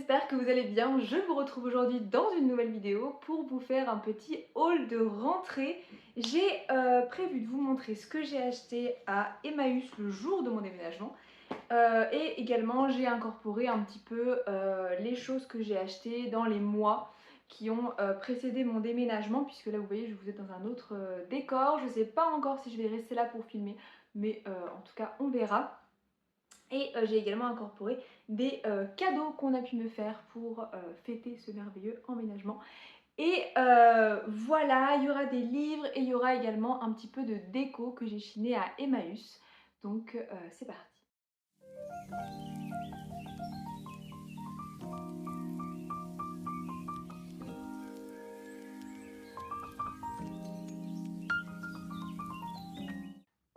j'espère que vous allez bien. Je vous retrouve aujourd'hui dans une nouvelle vidéo pour vous faire un petit haul de rentrée. J'ai prévu de vous montrer ce que j'ai acheté à Emmaüs le jour de mon déménagement. Et également j'ai incorporé un petit peu les choses que j'ai achetées dans les mois qui ont précédé mon déménagement, puisque là vous voyez je vous ai dans un autre décor. Je ne sais pas encore si je vais rester là pour filmer, mais en tout cas on verra. Et j'ai également incorporé des cadeaux qu'on a pu me faire pour fêter ce merveilleux emménagement. Et voilà, il y aura des livres et il y aura également un petit peu de déco que j'ai chiné à Emmaüs. Donc c'est parti.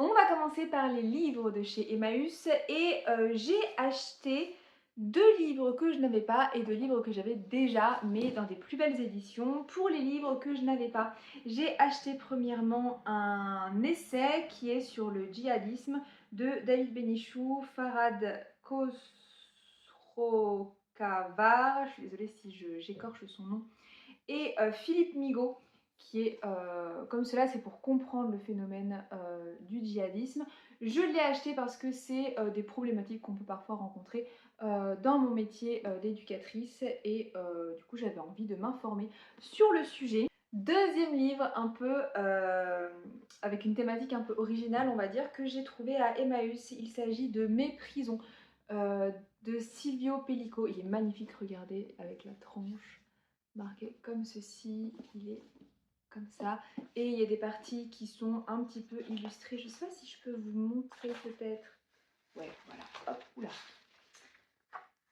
On va commencer par les livres de chez Emmaüs et j'ai acheté 2 livres que je n'avais pas et 2 livres que j'avais déjà, mais dans des plus belles éditions. Pour les livres que je n'avais pas, j'ai acheté premièrement un essai qui est sur le djihadisme de David Benichou, Farhad Khosrokavar, je suis désolée si j'écorche son nom, et Philippe Migaud, qui est comme cela, c'est pour comprendre le phénomène du djihadisme. Je l'ai acheté parce que c'est des problématiques qu'on peut parfois rencontrer dans mon métier d'éducatrice et du coup j'avais envie de m'informer sur le sujet. Deuxième livre un peu avec une thématique un peu originale, on va dire, que j'ai trouvé à Emmaüs. Il s'agit de Mes prisons de Silvio Pellico. Il est magnifique, regardez, avec la tranche marqué comme ceci, il est comme ça, et il y a des parties qui sont un petit peu illustrées. Je sais pas si je peux vous montrer peut-être. Ouais, voilà, hop, oula.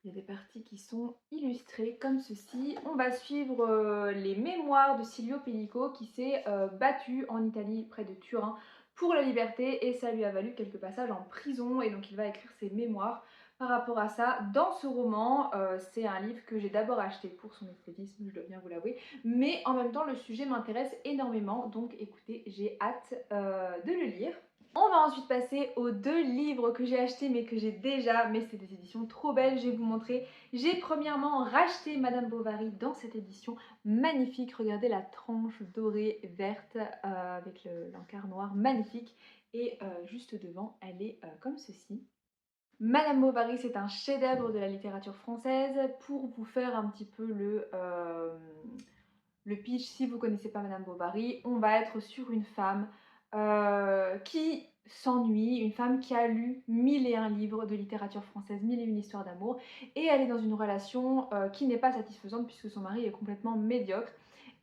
Il y a des parties qui sont illustrées comme ceci. On va suivre les mémoires de Silvio Pellico qui s'est battu en Italie près de Turin pour la liberté et ça lui a valu quelques passages en prison et donc il va écrire ses mémoires par rapport à ça. Dans ce roman, c'est un livre que j'ai d'abord acheté pour son esthétisme, je dois bien vous l'avouer, mais en même temps le sujet m'intéresse énormément, donc écoutez, j'ai hâte de le lire. On va ensuite passer aux 2 livres que j'ai achetés mais que j'ai déjà, mais c'est des éditions trop belles, je vais vous montrer. J'ai premièrement racheté Madame Bovary dans cette édition magnifique, regardez la tranche dorée verte avec l'encart noir, magnifique. Et juste devant, elle est comme ceci. Madame Bovary, c'est un chef-d'œuvre de la littérature française. Pour vous faire un petit peu le pitch, si vous ne connaissez pas Madame Bovary, on va être sur une femme qui s'ennuie, une femme qui a lu 1001 livres de littérature française, 1001 histoires d'amour, et elle est dans une relation qui n'est pas satisfaisante puisque son mari est complètement médiocre.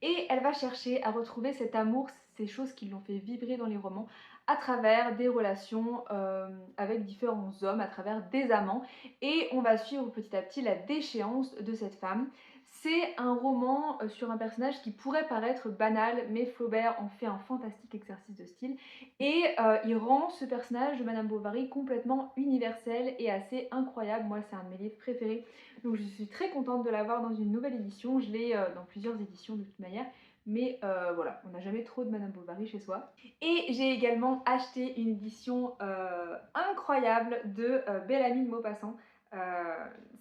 Et elle va chercher à retrouver cet amour, ces choses qui l'ont fait vibrer dans les romans, à travers des relations avec différents hommes, à travers des amants. Et on va suivre petit à petit la déchéance de cette femme. C'est un roman sur un personnage qui pourrait paraître banal, mais Flaubert en fait un fantastique exercice de style. Et il rend ce personnage de Madame Bovary complètement universel et assez incroyable. Moi, c'est un de mes livres préférés. Donc je suis très contente de l'avoir dans une nouvelle édition. Je l'ai dans plusieurs éditions de toute manière. Mais voilà, on n'a jamais trop de Madame Bovary chez soi. Et j'ai également acheté une édition incroyable de Belle Amie de Maupassant.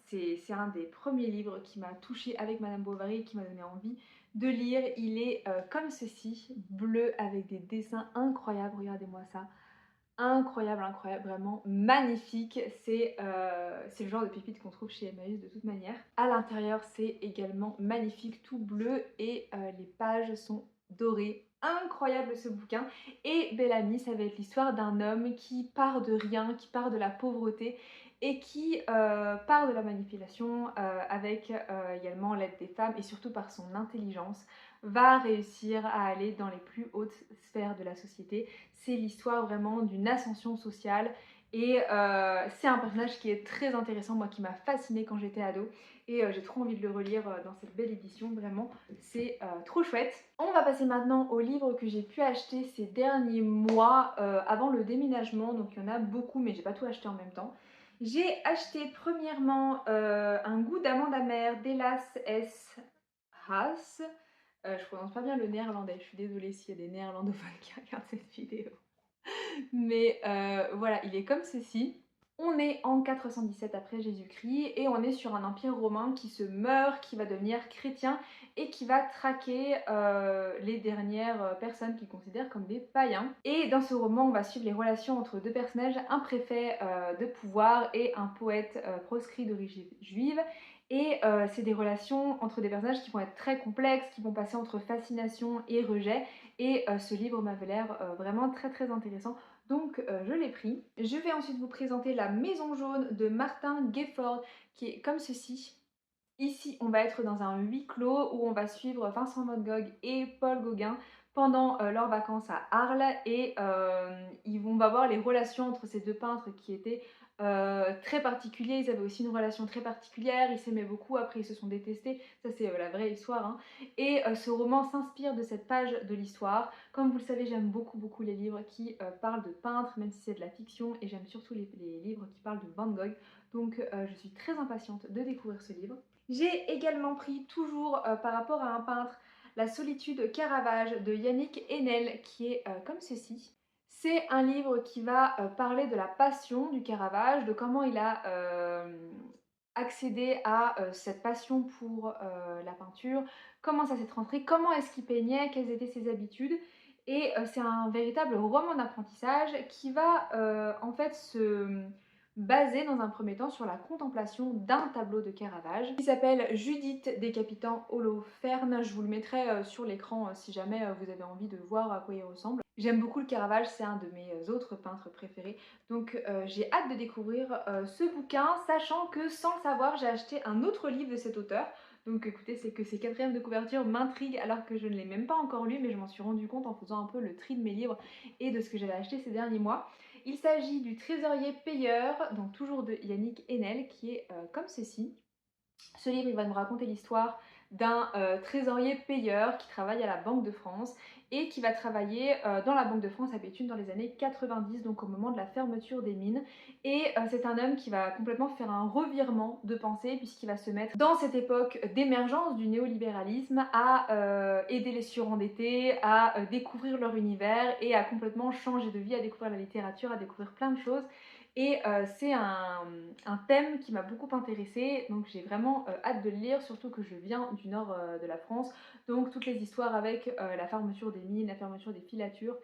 C'est un des premiers livres qui m'a touchée avec Madame Bovary et qui m'a donné envie de lire. Il est comme ceci, bleu avec des dessins incroyables, regardez-moi ça. Incroyable, incroyable, vraiment magnifique. C'est le genre de pépite qu'on trouve chez Emmaüs de toute manière. À l'intérieur, c'est également magnifique, tout bleu et les pages sont dorées. Incroyable ce bouquin. Et Belle Amie, ça va être l'histoire d'un homme qui part de rien, qui part de la pauvreté et qui part de la manipulation avec également l'aide des femmes et surtout par son intelligence va réussir à aller dans les plus hautes sphères de la société. C'est l'histoire vraiment d'une ascension sociale et c'est un personnage qui est très intéressant, moi qui m'a fascinée quand j'étais ado et j'ai trop envie de le relire dans cette belle édition, vraiment c'est trop chouette. On va passer maintenant aux livres que j'ai pu acheter ces derniers mois avant le déménagement, donc il y en a beaucoup mais j'ai pas tout acheté en même temps. J'ai acheté premièrement Un goût d'amande amère d'Elas S. Haas. Je prononce pas bien le néerlandais, je suis désolée s'il y a des néerlandophones qui regardent cette vidéo. Mais voilà, il est comme ceci. On est en 417 après Jésus-Christ et on est sur un empire romain qui se meurt, qui va devenir chrétien et qui va traquer les dernières personnes qu'il considère comme des païens. Et dans ce roman, on va suivre les relations entre deux personnages, un préfet de pouvoir et un poète proscrit d'origine juive. Et c'est des relations entre des personnages qui vont être très complexes, qui vont passer entre fascination et rejet. Et ce livre m'avait l'air vraiment très très intéressant. Donc je l'ai pris. Je vais ensuite vous présenter La Maison Jaune de Martin Gifford qui est comme ceci. Ici, on va être dans un huis clos où on va suivre Vincent Van Gogh et Paul Gauguin pendant leurs vacances à Arles et on va voir les relations entre ces deux peintres qui étaient très particuliers. Ils avaient aussi une relation très particulière, ils s'aimaient beaucoup, après ils se sont détestés, ça c'est la vraie histoire. Hein. Et ce roman s'inspire de cette page de l'histoire. Comme vous le savez, j'aime beaucoup beaucoup les livres qui parlent de peintres, même si c'est de la fiction, et j'aime surtout les livres qui parlent de Van Gogh. Donc je suis très impatiente de découvrir ce livre. J'ai également pris, toujours par rapport à un peintre, La solitude Caravage de Yannick Enel, qui est comme ceci. C'est un livre qui va parler de la passion du Caravage, de comment il a accédé à cette passion pour la peinture, comment ça s'est transcrit, comment est-ce qu'il peignait, quelles étaient ses habitudes. Et c'est un véritable roman d'apprentissage qui va en fait se basé dans un premier temps sur la contemplation d'un tableau de Caravage qui s'appelle Judith décapitant Holoferne. Je vous le mettrai sur l'écran si jamais vous avez envie de voir à quoi il ressemble. J'aime beaucoup le Caravage, c'est un de mes autres peintres préférés, donc j'ai hâte de découvrir ce bouquin, sachant que sans le savoir, j'ai acheté un autre livre de cet auteur. Donc écoutez, c'est que ces quatrièmes de couverture m'intriguent alors que je ne l'ai même pas encore lu, mais je m'en suis rendu compte en faisant un peu le tri de mes livres et de ce que j'avais acheté ces derniers mois. Il s'agit du Trésorier payeur, donc toujours de Yannick Enel, qui est comme ceci. Ce livre, il va nous raconter l'histoire d'un trésorier payeur qui travaille à la Banque de France et qui va travailler dans la Banque de France à Béthune dans les années 90, donc au moment de la fermeture des mines. Et c'est un homme qui va complètement faire un revirement de pensée puisqu'il va se mettre dans cette époque d'émergence du néolibéralisme à aider les surendettés, à découvrir leur univers et à complètement changer de vie, à découvrir la littérature, à découvrir plein de choses. Et c'est un thème qui m'a beaucoup intéressée, donc j'ai vraiment hâte de le lire, surtout que je viens du nord de la France, donc toutes les histoires avec la fermeture des mines, la fermeture des filatures,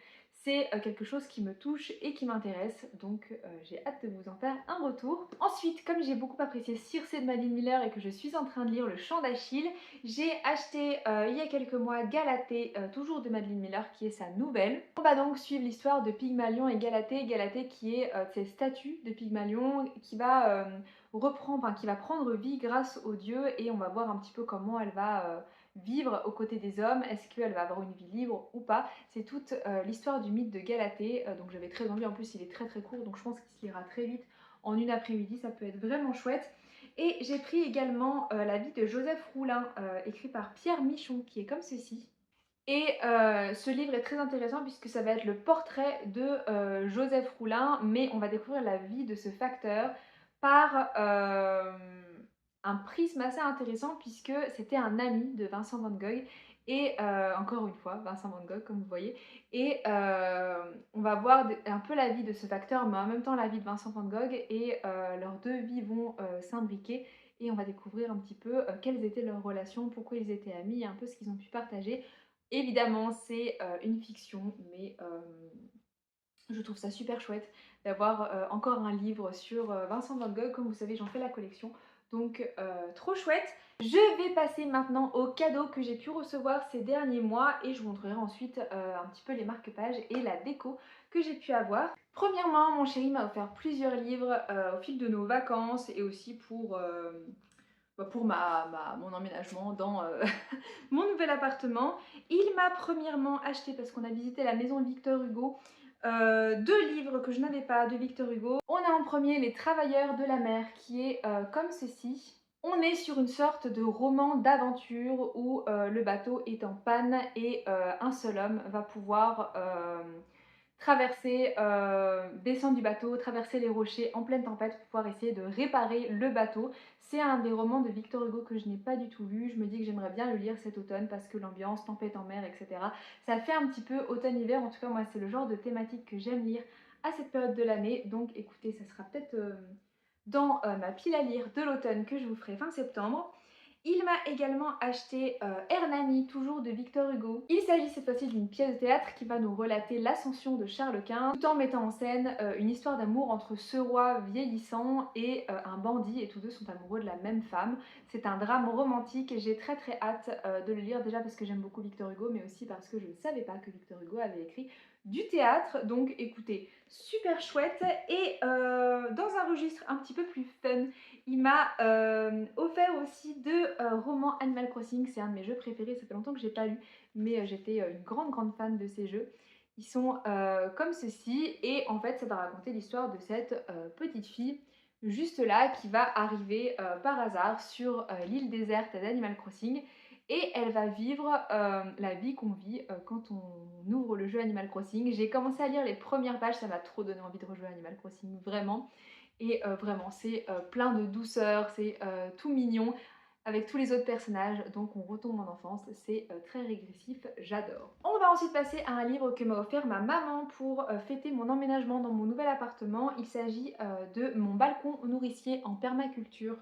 c'est quelque chose qui me touche et qui m'intéresse, donc j'ai hâte de vous en faire un retour. Ensuite, comme j'ai beaucoup apprécié Circé de Madeline Miller et que je suis en train de lire Le Chant d'Achille, j'ai acheté il y a quelques mois Galatée, toujours de Madeline Miller, qui est sa nouvelle. On va donc suivre l'histoire de Pygmalion et Galatée, Galatée qui est ces statues de Pygmalion qui va qui va prendre vie grâce aux dieux, et on va voir un petit peu comment elle va vivre aux côtés des hommes, est-ce qu'elle va avoir une vie libre ou pas. C'est toute l'histoire du mythe de Galatée, donc j'avais très envie, en plus il est très très court, donc je pense qu'il se lira très vite en une après-midi, ça peut être vraiment chouette. Et j'ai pris également la vie de Joseph Roulin, écrit par Pierre Michon, qui est comme ceci. Et ce livre est très intéressant puisque ça va être le portrait de Joseph Roulin, mais on va découvrir la vie de ce facteur par un prisme assez intéressant puisque c'était un ami de Vincent Van Gogh. Et encore une fois, Vincent Van Gogh, comme vous voyez. Et on va voir un peu la vie de ce facteur, mais en même temps la vie de Vincent Van Gogh. Et leurs deux vies vont s'imbriquer. Et on va découvrir un petit peu quelles étaient leurs relations, pourquoi ils étaient amis, un peu ce qu'ils ont pu partager. Évidemment, c'est une fiction, mais je trouve ça super chouette d'avoir encore un livre sur Vincent Van Gogh. Comme vous savez, j'en fais la collection, donc trop chouette. Je vais passer maintenant aux cadeaux que j'ai pu recevoir ces derniers mois et je vous montrerai ensuite un petit peu les marque-pages et la déco que j'ai pu avoir. Premièrement, mon chéri m'a offert plusieurs livres au fil de nos vacances et aussi pour mon emménagement dans mon nouvel appartement. Il m'a premièrement acheté, parce qu'on a visité la maison de Victor Hugo, deux livres que je n'avais pas de Victor Hugo. On a en premier Les Travailleurs de la mer, qui est comme ceci. On est sur une sorte de roman d'aventure où le bateau est en panne et un seul homme va pouvoir traverser, descendre du bateau, traverser les rochers en pleine tempête pour pouvoir essayer de réparer le bateau. C'est un des romans de Victor Hugo que je n'ai pas du tout lu. Je me dis que j'aimerais bien le lire cet automne parce que l'ambiance, tempête en mer, etc. Ça fait un petit peu automne-hiver. En tout cas, moi, c'est le genre de thématique que j'aime lire à cette période de l'année. Donc écoutez, ça sera peut-être dans ma pile à lire de l'automne que je vous ferai fin septembre. Il m'a également acheté Hernani, toujours de Victor Hugo. Il s'agit cette fois-ci d'une pièce de théâtre qui va nous relater l'ascension de Charles Quint, tout en mettant en scène une histoire d'amour entre ce roi vieillissant et un bandit, et tous deux sont amoureux de la même femme. C'est un drame romantique et j'ai très hâte de le lire, déjà parce que j'aime beaucoup Victor Hugo, mais aussi parce que je ne savais pas que Victor Hugo avait écrit du théâtre. Donc écoutez, super chouette. Et dans un registre un petit peu plus fun, il m'a offert aussi deux romans Animal Crossing. C'est un de mes jeux préférés, ça fait longtemps que j'ai pas lu, mais j'étais une grande fan de ces jeux. Ils sont comme ceci, et en fait ça va raconter l'histoire de cette petite fille juste là qui va arriver par hasard sur l'île déserte d'Animal Crossing, et elle va vivre la vie qu'on vit quand on ouvre le jeu Animal Crossing. J'ai commencé à lire les premières pages, ça m'a trop donné envie de rejouer Animal Crossing, vraiment. Et vraiment, c'est plein de douceur, c'est tout mignon avec tous les autres personnages, donc on retombe en enfance, c'est très régressif, j'adore. On va ensuite passer à un livre que m'a offert ma maman pour fêter mon emménagement dans mon nouvel appartement. Il s'agit de Mon balcon nourricier en permaculture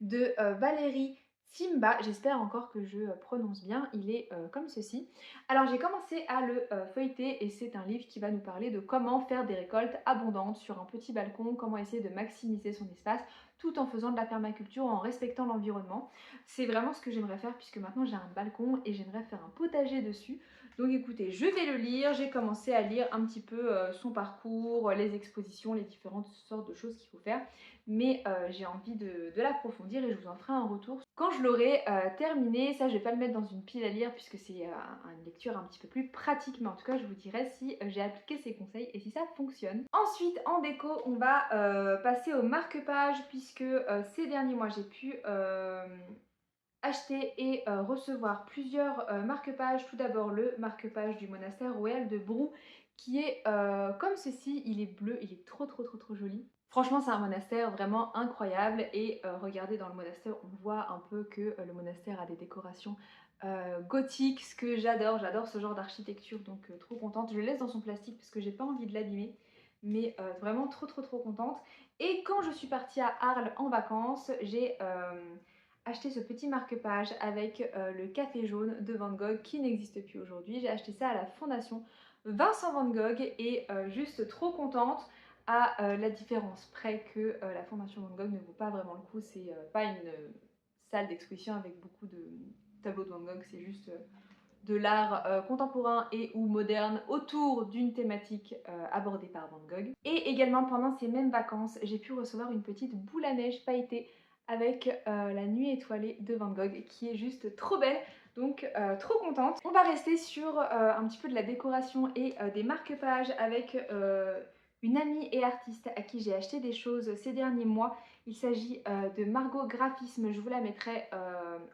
de Valérie Simba, j'espère encore que je prononce bien, il est comme ceci. Alors j'ai commencé à le feuilleter, et c'est un livre qui va nous parler de comment faire des récoltes abondantes sur un petit balcon, comment essayer de maximiser son espace tout en faisant de la permaculture, en respectant l'environnement. C'est vraiment ce que j'aimerais faire, puisque maintenant j'ai un balcon et j'aimerais faire un potager dessus. Donc écoutez, je vais le lire, j'ai commencé à lire un petit peu son parcours, les expositions, les différentes sortes de choses qu'il faut faire, mais j'ai envie de l'approfondir et je vous en ferai un retour quand je l'aurai terminé. Ça, je vais pas le mettre dans une pile à lire puisque c'est une lecture un petit peu plus pratique, mais en tout cas je vous dirai si j'ai appliqué ces conseils et si ça fonctionne. Ensuite, en déco, on va passer au marque-page, puisque ces derniers mois j'ai pu acheter et recevoir plusieurs marque-pages. Tout d'abord le marque-page du monastère royal de Brou, qui est comme ceci. Il est bleu, il est trop joli. Franchement, c'est un monastère vraiment incroyable, et regardez, dans le monastère on voit un peu que le monastère a des décorations gothiques, ce que j'adore ce genre d'architecture, donc trop contente. Je le laisse dans son plastique parce que j'ai pas envie de l'abîmer, mais vraiment trop contente. Et quand je suis partie à Arles en vacances, j'ai acheté ce petit marque-page avec le café jaune de Van Gogh qui n'existe plus aujourd'hui. J'ai acheté ça à la fondation Vincent Van Gogh, et juste trop contente, à la différence près que la fondation Van Gogh ne vaut pas vraiment le coup. C'est pas une salle d'exposition avec beaucoup de tableaux de Van Gogh, c'est juste de l'art contemporain et ou moderne autour d'une thématique abordée par Van Gogh. Et également, pendant ces mêmes vacances, j'ai pu recevoir une petite boule à neige pailletée avec la nuit étoilée de Van Gogh, qui est juste trop belle. Donc trop contente. On va rester sur un petit peu de la décoration et des marque-pages avec une amie et artiste à qui j'ai acheté des choses ces derniers mois. Il s'agit de Margot Graphisme, je vous la mettrai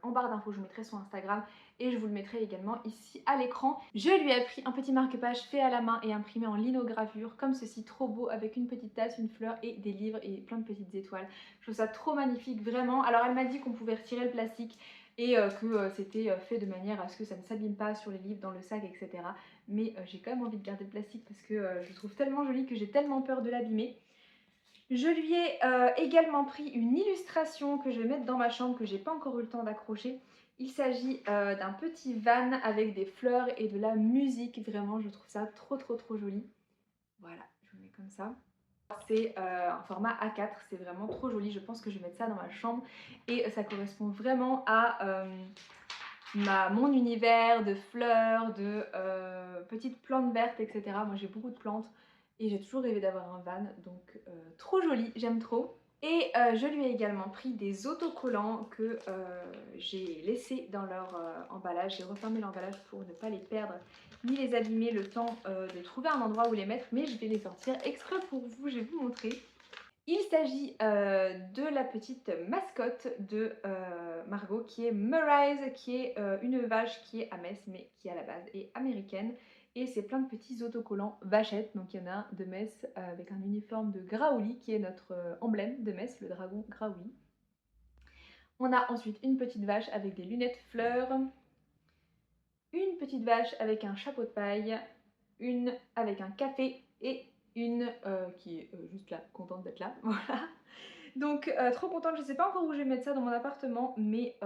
en barre d'infos, je vous mettrai son Instagram et je vous le mettrai également ici à l'écran. Je lui ai pris un petit marque-page fait à la main et imprimé en linogravure comme ceci, trop beau, avec une petite tasse, une fleur et des livres et plein de petites étoiles. Je trouve ça trop magnifique, vraiment. Alors elle m'a dit qu'on pouvait retirer le plastique et que c'était fait de manière à ce que ça ne s'abîme pas sur les livres, dans le sac, etc. Mais j'ai quand même envie de garder le plastique parce que je le trouve tellement joli que j'ai tellement peur de l'abîmer. Je lui ai également pris une illustration que je vais mettre dans ma chambre, que j'ai pas encore eu le temps d'accrocher. Il s'agit d'un petit van avec des fleurs et de la musique. Vraiment, je trouve ça trop joli. Voilà, je vous mets comme ça. C'est un format A4, c'est vraiment trop joli. Je pense que je vais mettre ça dans ma chambre et ça correspond vraiment à mon univers de fleurs, de petites plantes vertes, etc. Moi j'ai beaucoup de plantes et j'ai toujours rêvé d'avoir un van, donc trop joli, j'aime trop. Et je lui ai également pris des autocollants que j'ai laissés dans leur emballage. J'ai refermé l'emballage pour ne pas les perdre ni les abîmer, le temps de trouver un endroit où les mettre, mais je vais les sortir exprès pour vous, je vais vous montrer. Il s'agit de la petite mascotte de Margot, qui est Murray's, qui est une vache qui est à Metz, mais qui à la base est américaine. Et c'est plein de petits autocollants vachettes. Donc il y en a un de Metz avec un uniforme de Graouli, qui est notre emblème de Metz, le dragon Graouli. On a ensuite une petite vache avec des lunettes fleurs, une petite vache avec un chapeau de paille, une avec un café et une qui est juste là, contente d'être là, voilà. Donc trop contente, je sais pas encore où je vais mettre ça dans mon appartement, mais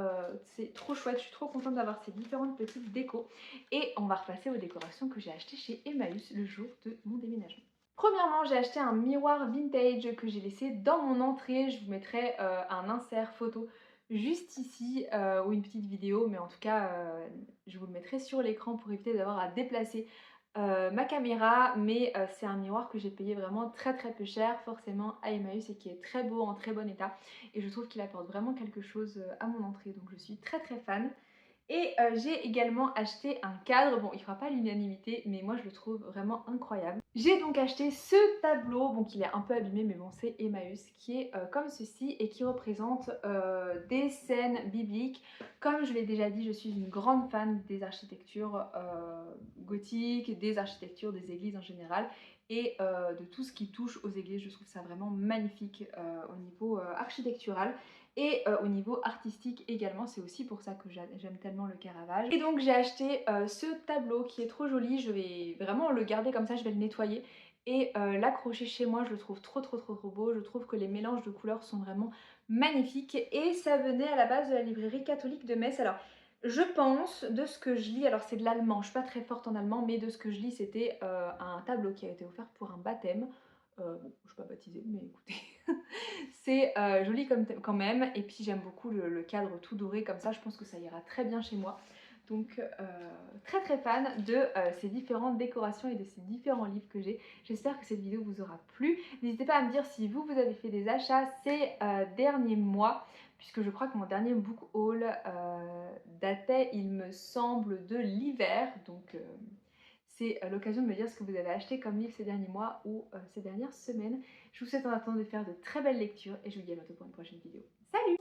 c'est trop chouette, je suis trop contente d'avoir ces différentes petites décos. Et on va repasser aux décorations que j'ai achetées chez Emmaüs le jour de mon déménagement. Premièrement, j'ai acheté un miroir vintage que j'ai laissé dans mon entrée. Je vous mettrai un insert photo juste ici ou une petite vidéo, mais en tout cas, je vous le mettrai sur l'écran pour éviter d'avoir à déplacer ma caméra. Mais c'est un miroir que j'ai payé vraiment très peu cher, forcément à Emmaüs, et qui est très beau, en très bon état. Et je trouve qu'il apporte vraiment quelque chose à mon entrée, donc je suis très fan. Et j'ai également acheté un cadre, bon il fera pas l'unanimité mais moi je le trouve vraiment incroyable. J'ai donc acheté ce tableau, bon qui est un peu abîmé mais bon c'est Emmaüs, qui est comme ceci et qui représente des scènes bibliques. Comme je l'ai déjà dit, je suis une grande fan des architectures gothiques, des architectures des églises en général et de tout ce qui touche aux églises. Je trouve ça vraiment magnifique au niveau architectural. Et au niveau artistique également, c'est aussi pour ça que j'aime tellement le Caravage. Et donc j'ai acheté ce tableau qui est trop joli, je vais vraiment le garder comme ça, je vais le nettoyer et l'accrocher chez moi. Je le trouve trop beau, je trouve que les mélanges de couleurs sont vraiment magnifiques et ça venait à la base de la librairie catholique de Metz. Alors je pense, de ce que je lis, alors c'est de l'allemand, je suis pas très forte en allemand, mais de ce que je lis c'était un tableau qui a été offert pour un baptême. Bon, je suis pas baptisée, mais écoutez, c'est joli quand même. Et puis j'aime beaucoup le cadre tout doré comme ça, je pense que ça ira très bien chez moi. Donc très fan de ces différentes décorations et de ces différents livres que j'ai. J'espère que cette vidéo vous aura plu. N'hésitez pas à me dire si vous avez fait des achats ces derniers mois, puisque je crois que mon dernier book haul datait, il me semble, de l'hiver. Donc c'est l'occasion de me dire ce que vous avez acheté comme livre ces derniers mois ou ces dernières semaines. Je vous souhaite en attendant de faire de très belles lectures et je vous dis à bientôt pour une prochaine vidéo. Salut!